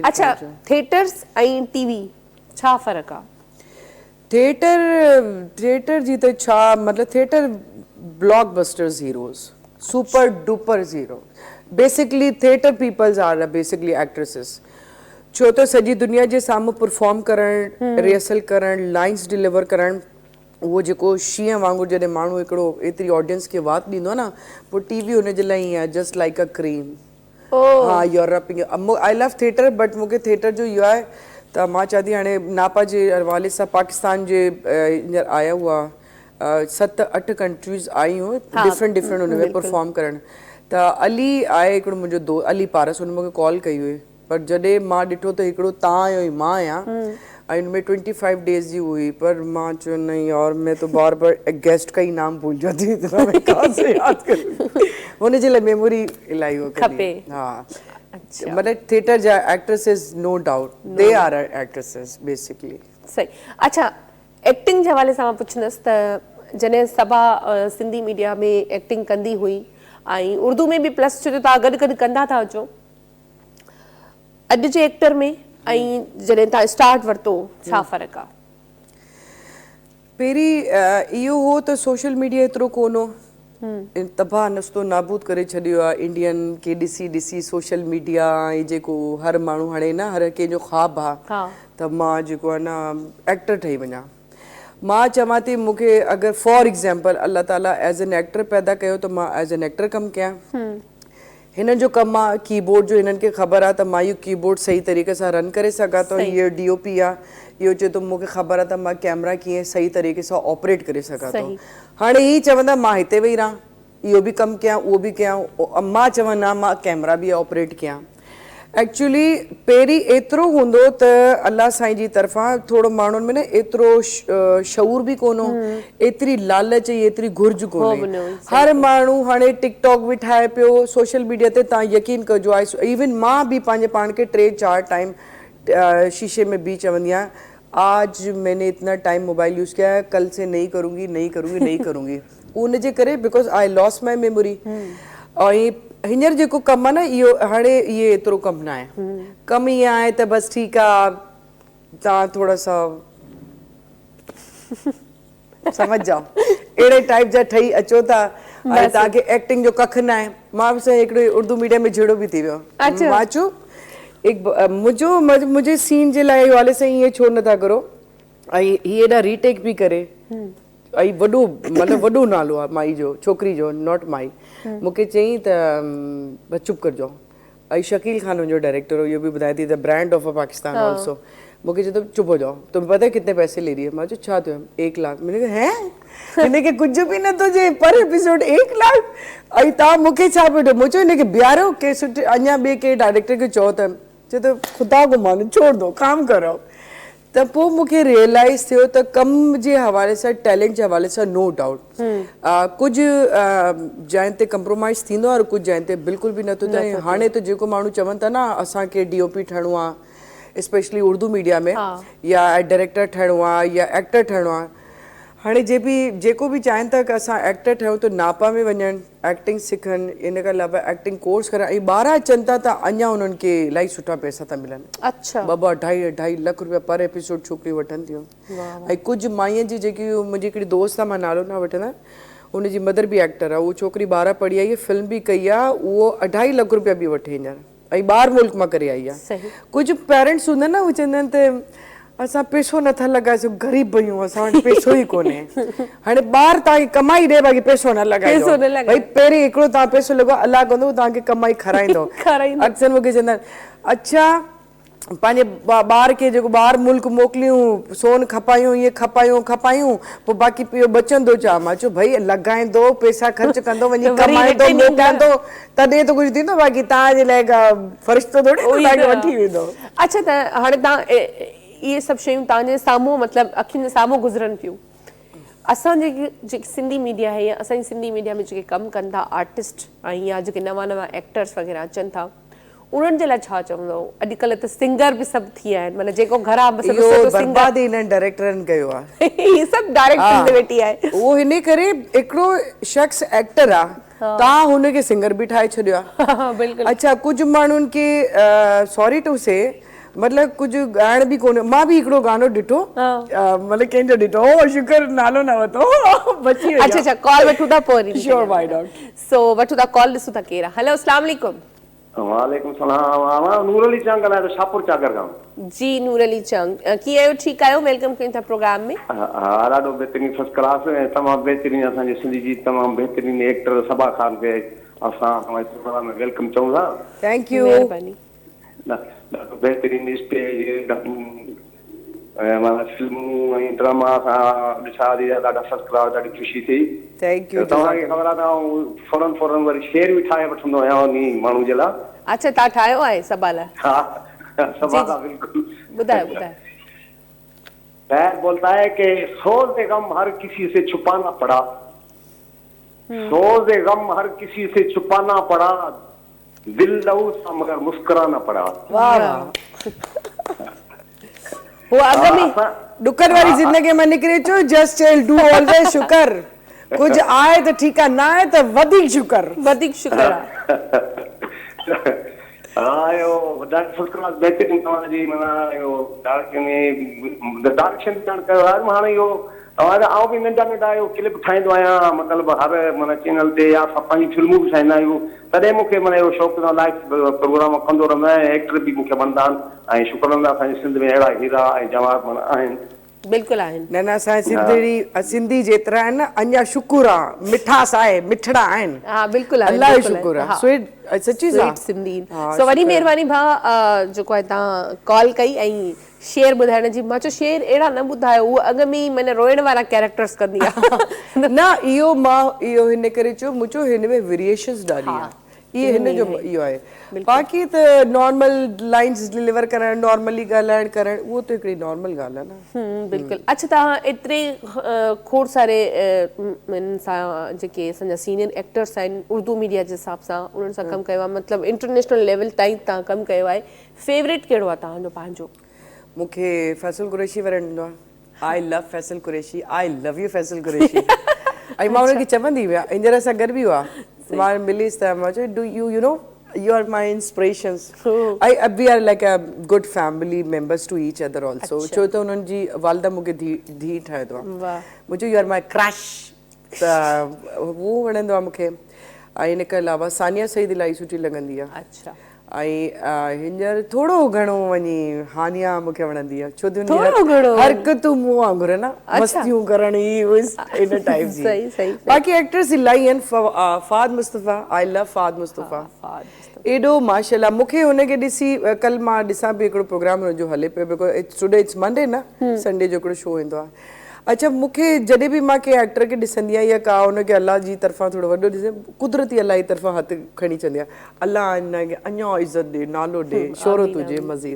अच्छा, थिएटर्स ऐं टीवी छा फ़र्क़ु आहे? थिएटर जी त छा मतलब theatre blockbusters heroes super duper hero basically theatre peoples are basically actresses छो तो सॼी दुनिया जे साम्हूं परफॉर्म करण रिहर्सल करण लाइन्स डिलीवर करण उहो जेको शींहं वांगुरु जॾहिं माण्हू हिकिड़ो एतिरी ऑडियंस खे वात ॾींदो आहे न पोइ टीवी हुनजे लाइ ईअं आहे जस्ट लाइक अ क्रीम। हाँ Europe I love theatre but मूंखे थिएटर जो इहो आहे त मां चवां थी हाणे नापा जे हवाले सां पाकिस्तान जे हींअर आया हुआ 7-8 कंट्रीज़ आयूं डिफरेंट हुन में परफॉर्म करण त अली आहे हिकिड़ो मुंहिंजो दोस्त अली पारस हुन मूंखे कॉल कई हुई पर जॾहिं मां ॾिठो त हिकिड़ो तव्हां आहियो ई मां आहियां ऐं हुन में 25 डेज़ जी हुई पर मां चयो नहीं और मैं तो बार बार गेस्ट का ही नाम भूल जाती हूँ इतना मैं कहाँ से याद करूँ हुनजे लाइ मेमोरी इलाही हो खपे। हाँ मतलब थिएटर जा actresses no doubt they are actresses basically. सही। अच्छा, एक्टिंग जे हवाले सां मां पुछंदसि त जॾहिं सभा सिंधी मीडिया में एक्टिंग कंदी हुई ऐं उर्दू में बि प्लस छो जो तव्हां गॾु गॾु कंदा था अचो अॼु जे एक्टर में ऐं जॾहिं तव्हां स्टार्ट वरितो छा फ़र्क़ु आहे? पहिरीं इहो हो त सोशल मीडिया एतिरो कोन हो तबाह नस्तो नाबूद करे छॾियो आहे इंडियन खे ॾिसी ॾिसी सोशल मीडिया ऐं जेको हर माण्हू हाणे न हर कंहिंजो ख़्वाबु आहे त मां जेको आहे न एक्टर ठही वञा। मां चवां थी मूंखे अगरि फॉर एग्ज़ाम्पल अल्लाह ताला एज़ एन एक्टर पैदा कयो त मां एज़ एन एक्टर कमु कयां। हिन जो कमु आहे कीबोर्ड जो हिननि खे ख़बर आहे त मां इहो कीबोर्ड सही तरीक़े सां रन करे सघां थो इहो DOP आहे इहो चए थो मूंखे ख़बर आहे त मां कैमरा कीअं सही तरीक़े सां ऑपरेट करे सघां थो। हाणे ही चवंदा मां हिते वेही रहां इहो बि कमु कयां उहो बि कयां मां चवां न मां कैमरा बि ऑपरेट कयां। एक्चुअली पहिरीं एतिरो हूंदो त अल्लाह साईं जी तरफ़ां थोरो माण्हुनि में न एतिरो शऊर बि कोन हो एतिरी लालच ऐं एतिरी घुर्ज कोन्हे हर माण्हू हाणे टिकटॉक बि ठाहे पियो सोशल मीडिया ते तव्हां यकीन कजो आहे इवन मां बि पंहिंजे पाण खे 3-4 टाइम शीशे में बी चवंदी आहियां आज मैंने इतना टाइम मोबाइल यूज़ किया है कल से नहीं करूँगी उन जे करे because I lost my memory ऐं हींअर जेको कमु आहे न इहो हाणे इहे एतिरो कमु न आहे कमु ईअं आहे त बसि ठीकु आहे तव्हां थोरा सा समझ जाओ अहिड़े टाइप जा ठही अचो था ऐं तव्हांखे एक्टिंग जो कखु न आहे। मां बि हिकिड़ो उर्दू मीडियम में जहिड़ो बि थी वियो मां चयो मुंहिंजे सीन जे लाइ हवाले सां ईअं छो नथा करो ऐं हीअ एॾा रीटेक बि करे ऐं वॾो मतिलबु वॾो नालो आहे माई जो छोकिरी जो नॉट माई मूंखे चयईं त बसि चुप करिजो ऐं शकील खान जो डायरेक्टर हो इहो बि ॿुधाए थी the brand of a Pakistan also मूंखे चयो त चुप हो जाओ तुम्हें पता है कितने पैसे ले रही है मां चयो छा थियो 1 लाख मैंने कहा हैं हिनखे कुझु बि नथो चए पर एपिसोड 1 लाख ऐं तव्हां मूंखे छा पियो मूं चयो हिनखे बीहारियो के सुठे अञा ॿिए के डायरेक्टर खे चओ त चए त ख़ुदा को मानो छोड़ दो काम करो त पोइ मूंखे रियलाइज़ थियो त कम जे हवाले सां टैलेंट जे हवाले सां नो डाउट कुझु जाइ ते कंप्रोमाइज़ थींदो आहे और कुझु जाइ ते बिल्कुलु बि नथो थिए। हाणे त जेको माण्हू चवनि था न असांखे DOP ठहिणो आहे स्पेशली उर्दू मीडिया में या डायरेक्टर ठहिणो आहे या एक्टर ठहिणो आहे हाणे जेको बि चाहिनि था की असां एक्टर ठहियूं त नापा में वञनि एक्टिंग सिखनि इन खां अलावा एक्टिंग कोर्स करनि ऐं 12 अचनि था त अञा उन्हनि खे इलाही सुठा पैसा था मिलनि। अच्छा 2-2 लाख रुपया पर एपिसोड छोकिरियूं वठनि थियूं ऐं कुझु माईअ जी जेकी मुंहिंजी हिकिड़ी दोस्त आहे मां नालो न वठंदा हुनजी मदर बि एक्टर आहे उहा छोकिरी 12 पढ़ी आई आहे फिल्म बि कई आहे उहो 2.5 लाख रुपया बि वठे हींअर ऐं ॿाहिरि मुल्क मां करे आई आहे। कुझु पेरेंट्स हूंदा आहिनि न उहे चवंदा आहिनि त असां पैसो नथा लॻाइसो ग़रीब आहियूं असां वटि पैसो ई कोन्हे हाणे ॿार तव्हांखे कमाई ॾे बाक़ी पैसो न लॻाइजो भई पहिरीं हिकिड़ो तव्हां पैसो लॻाओ अलाह कंदो तव्हांखे कमाई खाराईंदो अक्सर मूंखे चवंदा आहिनि अच्छा पंहिंजे ॿार खे जेको ॿाहिरि मुल्क मोकिलियूं सोन खपायूं इहे खपायूं पोइ बाक़ी इहो बचंदो छा मां चयो भई लॻाईंदो पैसा ख़र्च कंदो वञी कमाईंदो मोटाईंदो तॾहिं त कुझु थींदो बाक़ी तव्हांजे लाइ फ़रिश्तो थोरी वठी वेंदो। अच्छा त हाणे तव्हां इहे सभु शयूं तव्हांजे साम्हूं मतिलबु अखियुनि जे साम्हूं गुज़रनि पियूं असांजे जेकी सिंधी मीडिया आहे या असांजी सिंधी मीडिया में जेके कमु कनि था आर्टिस्ट ऐं या जेके नवां एक्टर्स वग़ैरह अचनि था उन्हनि जे लाइ छा चवंदो अॼुकल्ह त सिंगर बि सभु थी विया आहिनि माना जेको घरां बर्बादी हिननि डायरेक्टरनि कयो आहे इहे सभु डायरेक्टर ते वेठी आहे उहो हिन करे हिकिड़ो शख़्स एक्टर आहे तव्हां हुनखे सिंगर बि ठाहे छॾियो आहे। अच्छा कुझु माण्हुनि खे सॉरी टू से मतलब कुछ गाइण भी कोन्हे मां भी हिकिड़ो गानो ॾिठो मतलब कंहिंजो ॾिठो ओ शुक्र नालो न वरितो बची वई अच्छा कॉल वठूं था पोइ श्योर वाई नॉट सो वठूं था कॉल ॾिसूं था केरु आहे हेलो अस्सलाम वालेकुम वालेकुम सलाम मां नूर अली चांग ॻाल्हायां थो शाहपुर चागर खां जी नूर अली चंग कीअं आहियो ठीकु आहियो वेलकम कयूं था प्रोग्राम में हा ॾाढो बहितरीन फर्स्ट क्लास ऐं तमामु बहितरीन असांजे सिंधी जी तमामु बहितरीन एक्टर सबा ख़ान खे असां तव्हांजे प्रोग्राम में वेलकम चऊं था थैंक यू महिरबानी ॾाढो बहितरीन स्टेज ऐं माना फिल्मूं ऐं ड्रामा असां ॾिसा थी ॾाढा फर्स्ट क्लास ॾाढी ख़ुशी थी थैंक यू तव्हांखे ख़बर आहे त फौरन वरी शेर बि ठाहे वठंदो आहियां उन माण्हू जे लाइ अच्छा तव्हां ठाहियो आहे सबा लाइ हाँ सबा का बिल्कुल ॿुधायो शायर बोलता है कि सोज़ गम हर किसी से छुपाना पड़ा सोज़ गम हर किसी से छुपाना पड़ा दिल लहू सा मगर मुस्कुराना पड़ा वाह वाह वो अॻ में ॾुकनि वारी ज़िंदगी में निकिरे चो जस्ट टेल डू ऑलवेज शुक्र कुछ आए तो ठीक है ना है तो वधिक शुक्र वधीक शुक्र आहे हाँ यो फर्स्ट क्लास बेहतरीन तव्हांजी माना यो डायरेक्शन कयो आहे हाणे इहो आउं बि नंढा नंढा इहो क्लिप ठाहींदो आहियां मतिलबु हर माना चैनल ते या असां पंहिंजी फिल्मूं बि ठाहींदा आहियूं तॾहिं मूंखे माना इहो शौक़ु लाइव प्रोग्राम कंदो रहंदो आहियां एक्टर बि मूंखे वणंदा आहिनि ऐं शुक्र असांजे सिंध में अहिड़ा हीरा ऐं जवाब माना आहिनि बिल्कुलु आहिनि न न असांजे सिंधी जेतिरा आहिनि न अञा शुक्र आहे मिठास आहे मिठड़ा आहिनि हा बिल्कुलु आहे अलाह जो शुक्र आहे स्वीट सच्ची स्वीट सिंधी सो वॾी महिरबानी भाउ जेको आहे तव्हां कॉल कई ऐं शेर ॿुधाइण जी मां चयो शेर अहिड़ा न ॿुधायो उहो अॻ में ई माना रोइण वारा कैरेक्टर्स कंदी आहे न इहो मां इहो हिन करे चयो मुंहिंजो हिन में वेरिएशंस ॾाढी आहे इहे हिन जो इहो आहे बाक़ी त नॉर्मल लाइन्स डिलीवर करणु नॉर्मली ॻाल्हाइण करणु उहो त हिकिड़ी नॉर्मल ॻाल्हि आहे न बिल्कुलु अच्छा तव्हां एतिरे खोड़ सारे हिन सां जेके असांजा सीनियर एक्टर्स आहिनि उर्दू मीडिया जे हिसाब सां उन्हनि सां कमु कयो आहे मतिलबु इंटरनेशनल लेवल ताईं तव्हां कमु कयो आहे फेवरेट कहिड़ो आहे तव्हांजो पंहिंजो मूंखे फैसल कुरैशी वणंदो आहे I love Faisal Qureshi I love U Faisal Qureshi ऐं मां हुनखे चवंदी हुआ हींअर असां गॾु बि हुआ मां मिलीसि त मां चयो do you know you are my inspirations we are like a good family members to each other also छो त उन्हनि जी वालदा मूंखे धी ठाहियो आहे मुंहिंजो you are my crush त उहो वणंदो आहे मूंखे ऐं इन खां अलावा सानिया सईद इलाही सुठी लॻंदी आहे अच्छा ऐं हींअर थोरो घणो वञी हानिया मूंखे वणंदी आहे छो त हरकतूं मूं वांगुरु न मस्तियूं करण इन टाइप जी बाक़ी एक्टर्स इलाही आहिनि Fahd Mustafa I love Fahd Mustafa एॾो माशाल्लाह मूंखे हुनखे ॾिसी कल्ह मां ॾिसां पई हिकिड़ो प्रोग्राम हुनजो हले पियो बिकॉज टुडे इट्स मंडे न संडे जो हिकिड़ो शो ईंदो आहे अच्छा मूंखे जॾहिं बि मां कंहिं एक्टर खे ॾिसंदी आहियां या का हुनखे अलाह जी तरफ़ां थोरो वॾो ॾिसे कुदरती अलाह जी तरफ़ां हथु खणी चवंदी आहे अलाह हिनखे अञा इज़त ॾे नालो ॾे शोहरत हुजे मज़ीद